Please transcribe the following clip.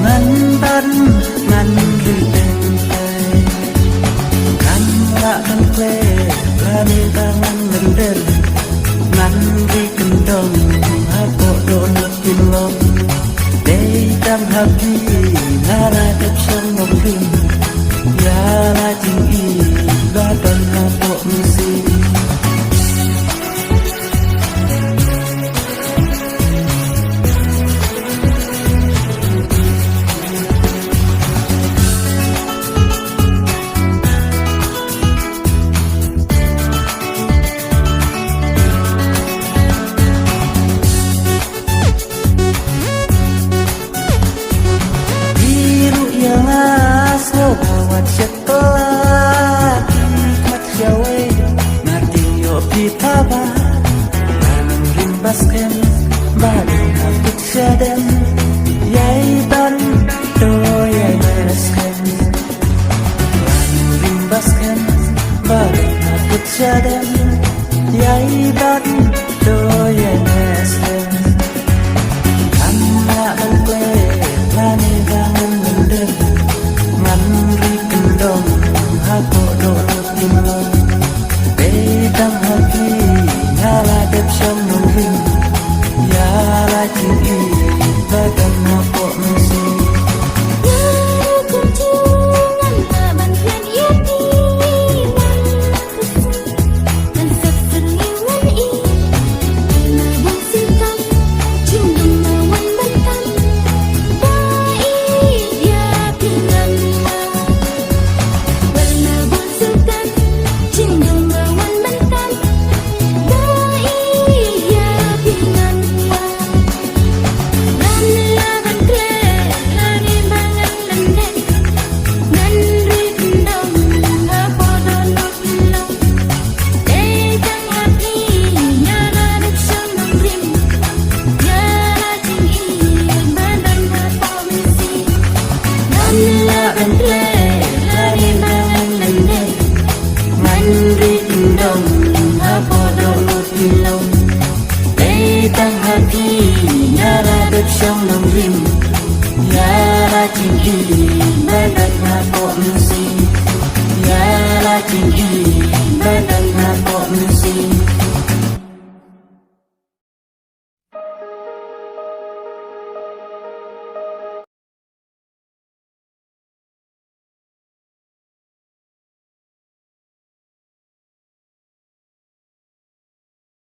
ngăn bắt ngăn rì tên tay ngăn lạ ngăn quê là nên ta ngăn mình đến ngăn rì cần đông hát bộ độ nước kim lông để tăng hấp đi là lại tập sông mong rìm ya là tình ý và tuần là bộ music Pitaba, anong rimbasken, baling hapit siya din, yay ban, do yay merasken. Anong rimbasken, baling hapit siya din, yay ban, do yay merasken. Kamla ang kwe, lani gangan nandun, ngan rikendong, hako do timlong. Đang hati nyala đẹp trong nồng vinh ya la tình ý và cần học bộ music tăng hati nyala đẹp trong lòng rim ya la tình ý và đặt hạ bộ music ya la tình ý